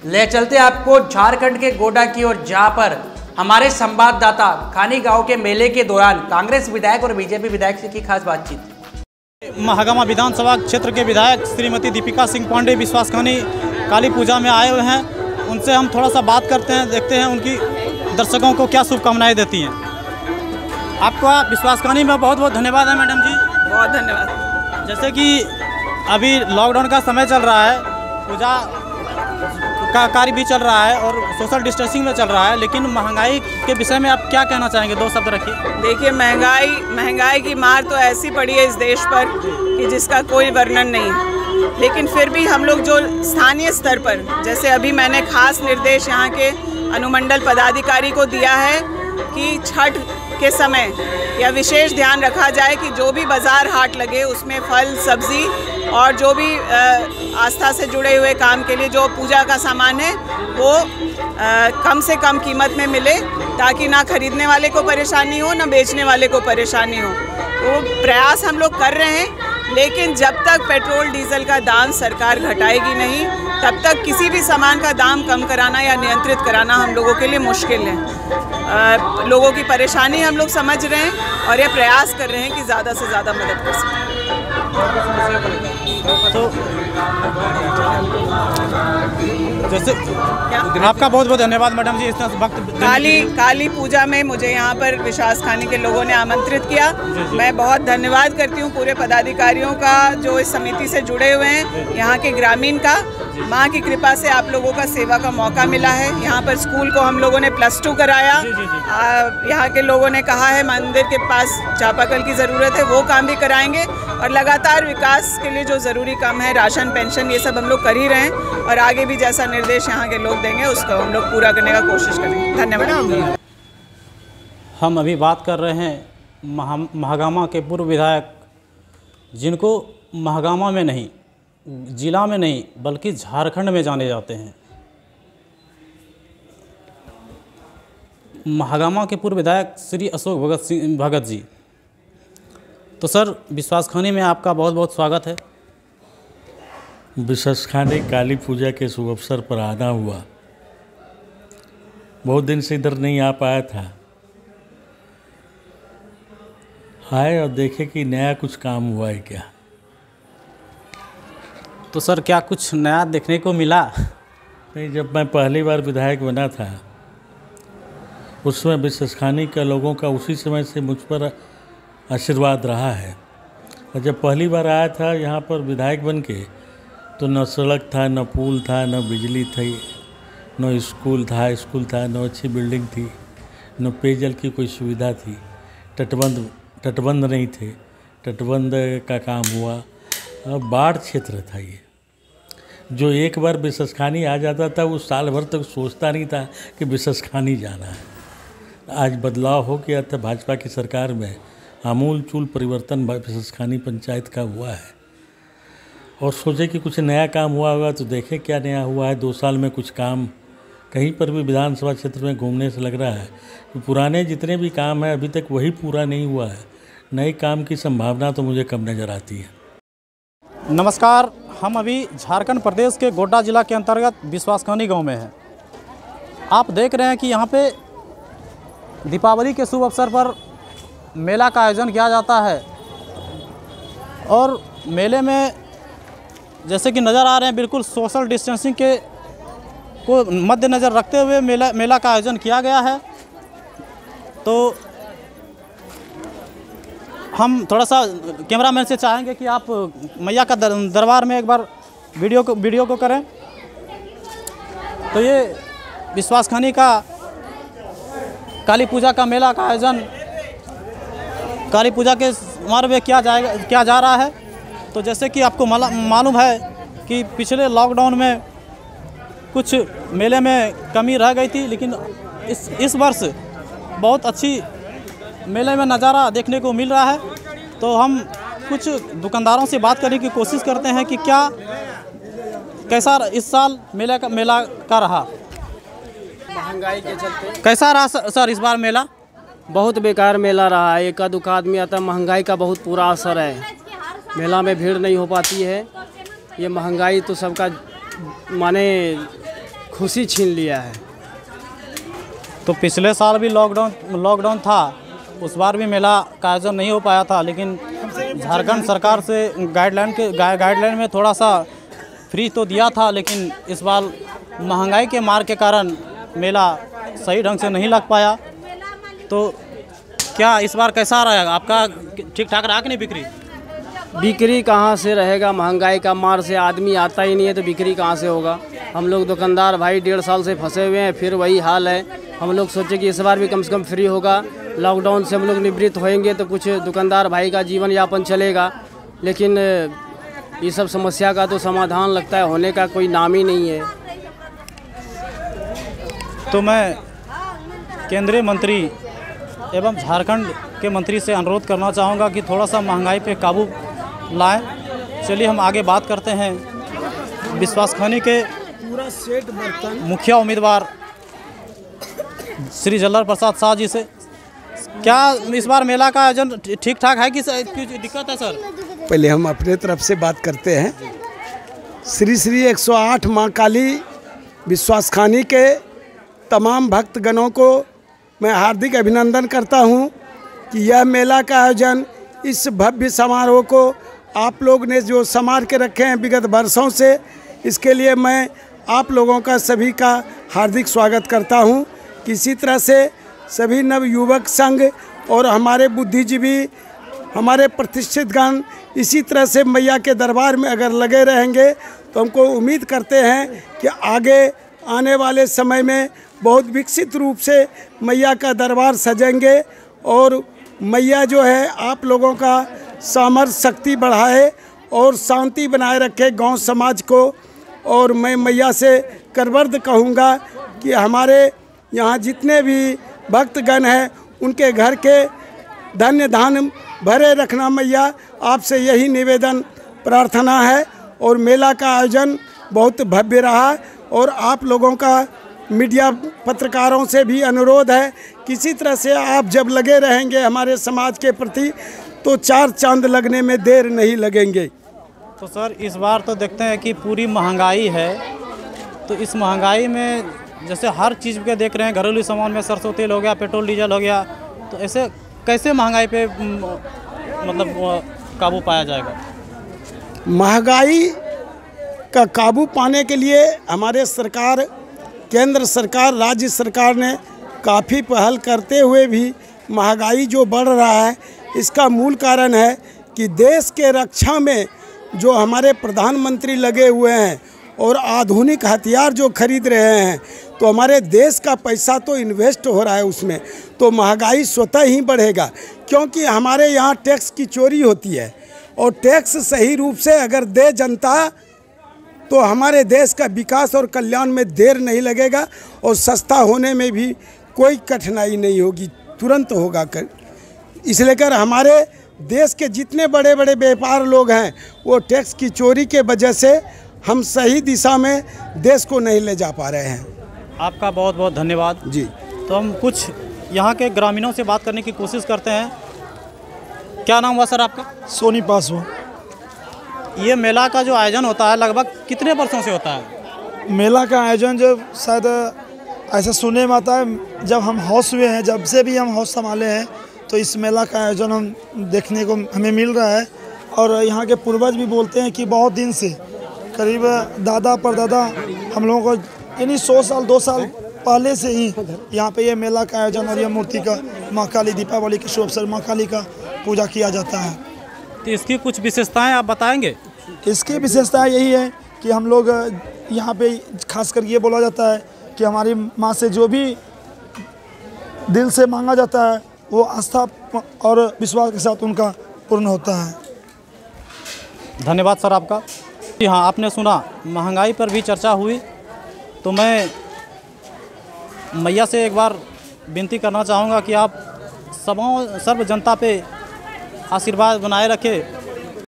ले चलते आपको झारखंड के गोड्डा की ओर, जहां पर हमारे संवाददाता खानी गांव के मेले के दौरान कांग्रेस विधायक और बीजेपी विधायक से की खास बातचीत। महागामा विधानसभा क्षेत्र के विधायक श्रीमती दीपिका सिंह पांडे विश्वासखानी काली पूजा में आए हुए हैं। उनसे हम थोड़ा सा बात करते हैं, देखते हैं उनकी दर्शकों को क्या शुभकामनाएं देती हैं। आपका विश्वासखानी में बहुत बहुत धन्यवाद है मैडम जी। बहुत धन्यवाद। जैसे कि अभी लॉकडाउन का समय चल रहा है, पूजा का कार्य भी चल रहा है और सोशल डिस्टेंसिंग में चल रहा है, लेकिन महंगाई के विषय में आप क्या कहना चाहेंगे? 2 शब्द रखिए। देखिए, महंगाई की मार तो ऐसी पड़ी है इस देश पर कि जिसका कोई वर्णन नहीं है। लेकिन फिर भी हम लोग जो स्थानीय स्तर पर, जैसे अभी मैंने खास निर्देश यहाँ के अनुमंडल पदाधिकारी को दिया है कि छठ के समय या विशेष ध्यान रखा जाए कि जो भी बाज़ार हाट लगे उसमें फल सब्ज़ी और जो भी आस्था से जुड़े हुए काम के लिए जो पूजा का सामान है वो कम से कम कीमत में मिले, ताकि ना खरीदने वाले को परेशानी हो ना बेचने वाले को परेशानी हो। वो प्रयास हम लोग कर रहे हैं, लेकिन जब तक पेट्रोल डीजल का दाम सरकार घटाएगी नहीं, तब तक किसी भी सामान का दाम कम कराना या नियंत्रित कराना हम लोगों के लिए मुश्किल है। लोगों की परेशानी हम लोग समझ रहे हैं और ये प्रयास कर रहे हैं कि ज़्यादा से ज़्यादा मदद कर सकें। तो जैसे आपका बहुत बहुत धन्यवाद मैडम जी, इतना वक्त। काली पूजा में मुझे यहाँ पर विश्वासखानी के लोगों ने आमंत्रित किया। मैं बहुत धन्यवाद करती हूँ पूरे पदाधिकारियों का जो इस समिति से जुड़े हुए हैं, यहाँ के ग्रामीण का। माँ की कृपा से आप लोगों का सेवा का मौका मिला है। यहाँ पर स्कूल को हम लोगों ने +2 कराया। यहाँ के लोगों ने कहा है मंदिर के पास चापाकल की ज़रूरत है, वो काम भी कराएंगे। और लगातार विकास के लिए जो ज़रूरी काम है, राशन पेंशन, ये सब हम लोग कर ही रहे हैं और आगे भी जैसा निर्देश यहाँ के लोग देंगे उसको हम लोग पूरा करने का कोशिश करेंगे। धन्यवाद। हम अभी बात कर रहे हैं महागामा के पूर्व विधायक, जिनको महागामा में नहीं, जिला में नहीं, बल्कि झारखंड में जाने जाते हैं। महागामा के पूर्व विधायक श्री अशोक भगत जी। तो सर, विश्वासखानी में आपका बहुत बहुत स्वागत है। विश्वासखानी काली पूजा के शुभ अवसर पर आना हुआ। बहुत दिन से इधर नहीं आ पाया था, आए और देखे कि नया कुछ काम हुआ है क्या। तो सर, क्या कुछ नया देखने को मिला? नहीं, जब मैं पहली बार विधायक बना था उस समय विश्वासखानी के लोगों का उसी समय से मुझ पर आशीर्वाद रहा है। और जब पहली बार आया था यहाँ पर विधायक बन के, तो न सड़क था, न पुल था, न बिजली थी, न स्कूल था, न अच्छी बिल्डिंग थी, न पेयजल की कोई सुविधा थी, तटबंध नहीं थे, तटबंध का काम हुआ। बाढ़ क्षेत्र था ये, जो एक बार विश्वासखानी आ जाता था वो साल भर तक सोचता नहीं था कि विश्वासखानी जाना है। आज बदलाव हो गया था, भाजपा की सरकार में आमूल चूल परिवर्तन विश्वासखानी पंचायत का हुआ है। और सोचे कि कुछ नया काम हुआ होगा, तो देखें क्या नया हुआ है। 2 साल में कुछ काम कहीं पर भी विधानसभा क्षेत्र में घूमने से लग रहा है कि पुराने जितने भी काम हैं अभी तक वही पूरा नहीं हुआ है। नए काम की संभावना तो मुझे कम नज़र आती है। नमस्कार, हम अभी झारखंड प्रदेश के गोड्डा जिला के अंतर्गत विश्वासखानी गांव में हैं। आप देख रहे हैं कि यहाँ पे दीपावली के शुभ अवसर पर मेला का आयोजन किया जाता है और मेले में जैसे कि नज़र आ रहे हैं, बिल्कुल सोशल डिस्टेंसिंग के को मद्देनज़र रखते हुए मेला का आयोजन किया गया है। तो हम थोड़ा सा कैमरामैन से चाहेंगे कि आप मैया का दरबार में एक बार वीडियो को करें। तो ये विश्वासखानी का काली पूजा का मेला का आयोजन काली पूजा के समारोह में किया जा रहा है। तो जैसे कि आपको मालूम है कि पिछले लॉकडाउन में कुछ मेले में कमी रह गई थी, लेकिन इस वर्ष बहुत अच्छी मेले में नज़ारा देखने को मिल रहा है। तो हम कुछ दुकानदारों से बात करने की कोशिश करते हैं कि कैसा इस साल मेला का रहा। महंगाई के चलते कैसा रहा सर इस बार मेला? बहुत बेकार मेला रहा है। एक दुख आदमी आता, महंगाई का बहुत पूरा असर है। मेला में भीड़ नहीं हो पाती है। ये महंगाई तो सबका माने खुशी छीन लिया है। तो पिछले साल भी लॉकडाउन था, उस बार भी मेला का आयोजन नहीं हो पाया था, लेकिन झारखंड सरकार से गाइडलाइन में थोड़ा सा फ्री तो दिया था, लेकिन इस बार महंगाई के मार के कारण मेला सही ढंग से नहीं लग पाया। तो क्या इस बार कैसा रहेगा आपका, ठीक ठाक रहा कि नहीं बिक्री? बिक्री कहाँ से रहेगा, महंगाई का मार से आदमी आता ही नहीं है तो बिक्री कहाँ से होगा। हम लोग दुकानदार भाई 1.5 साल से फंसे हुए हैं, फिर वही हाल है। हम लोग सोचे कि इस बार भी कम से कम फ्री होगा, लॉकडाउन से हम लोग निवृत्त होएंगे तो कुछ दुकानदार भाई का जीवन यापन चलेगा, लेकिन ये सब समस्या का तो समाधान लगता है होने का कोई नाम ही नहीं है। तो मैं केंद्रीय मंत्री एवं झारखंड के मंत्री से अनुरोध करना चाहूँगा कि थोड़ा सा महंगाई पे काबू लाएं। चलिए हम आगे बात करते हैं विश्वासखनी के मुखिया उम्मीदवार श्री जल्लर प्रसाद शाह जी से। क्या इस बार मेला का आयोजन ठीक ठाक है कि दिक्कत है सर? पहले हम अपने तरफ से बात करते हैं। श्री श्री 108 माँ काली विश्वासखनी के तमाम भक्तगणों को मैं हार्दिक अभिनंदन करता हूँ कि यह मेला का आयोजन, इस भव्य समारोह को आप लोग ने जो संभाल के रखे हैं विगत वर्षों से, इसके लिए मैं आप लोगों का सभी का हार्दिक स्वागत करता हूँ। किसी तरह से सभी नवयुवक संघ और हमारे बुद्धिजीवी, हमारे प्रतिष्ठितगण इसी तरह से मैया के दरबार में अगर लगे रहेंगे तो हमको उम्मीद करते हैं कि आगे आने वाले समय में बहुत विकसित रूप से मैया का दरबार सजेंगे और मैया जो है आप लोगों का सामर्थ्य शक्ति बढ़ाए और शांति बनाए रखे गांव समाज को। और मैं मैया से करवर्द कहूँगा कि हमारे यहाँ जितने भी भक्तगण हैं उनके घर के धन्य धान भरे रखना मैया, आपसे यही निवेदन प्रार्थना है। और मेला का आयोजन बहुत भव्य रहा और आप लोगों का मीडिया पत्रकारों से भी अनुरोध है, किसी तरह से आप जब लगे रहेंगे हमारे समाज के प्रति तो 4 चांद लगने में देर नहीं लगेंगे। तो सर इस बार तो देखते हैं कि पूरी महंगाई है, तो इस महंगाई में जैसे हर चीज़ के देख रहे हैं, घरेलू सामान में सरसों तेल हो गया, पेट्रोल डीजल हो गया, तो ऐसे कैसे महंगाई पे मतलब काबू पाया जाएगा? महंगाई का काबू पाने के लिए हमारे सरकार, केंद्र सरकार, राज्य सरकार ने काफ़ी पहल करते हुए भी महंगाई जो बढ़ रहा है, इसका मूल कारण है कि देश के रक्षा में जो हमारे प्रधानमंत्री लगे हुए हैं और आधुनिक हथियार जो खरीद रहे हैं, तो हमारे देश का पैसा तो इन्वेस्ट हो रहा है उसमें, तो महंगाई स्वतः ही बढ़ेगा। क्योंकि हमारे यहाँ टैक्स की चोरी होती है और टैक्स सही रूप से अगर दे जनता तो हमारे देश का विकास और कल्याण में देर नहीं लगेगा और सस्ता होने में भी कोई कठिनाई नहीं होगी, तुरंत होगा। इसलिए कर हमारे देश के जितने बड़े बड़े व्यापार लोग हैं वो टैक्स की चोरी के वजह से हम सही दिशा में देश को नहीं ले जा पा रहे हैं। आपका बहुत बहुत धन्यवाद जी। तो हम कुछ यहाँ के ग्रामीणों से बात करने की कोशिश करते हैं। क्या नाम हुआ सर आपका? सोनी पासवान। ये मेला का जो आयोजन होता है लगभग कितने वर्षों से होता है? मेला का आयोजन जब शायद ऐसा सुनने में आता है, जब हम हाउस हुए हैं, जब से भी हम हाउस संभाले हैं, तो इस मेला का आयोजन हम देखने को हमें मिल रहा है। और यहाँ के पूर्वज भी बोलते हैं कि बहुत दिन से, करीब दादा परदादा हम लोगों को यानी 100 साल 2 साल पहले से ही यहाँ पे ये मेला का आयोजन और ये मूर्ति का माँ काली, दीपावली के शुभ अवसर माँ काली का पूजा किया जाता है। तो इसकी कुछ विशेषताएं आप बताएंगे? इसकी विशेषता यही है कि हम लोग यहाँ पे खासकर ये बोला जाता है कि हमारी माँ से जो भी दिल से मांगा जाता है वो आस्था और विश्वास के साथ उनका पूर्ण होता है। धन्यवाद सर आपका। जी हाँ, आपने सुना महंगाई पर भी चर्चा हुई, तो मैं मैया से एक बार विनती करना चाहूँगा कि आप सर्व जनता पे आशीर्वाद बनाए रखें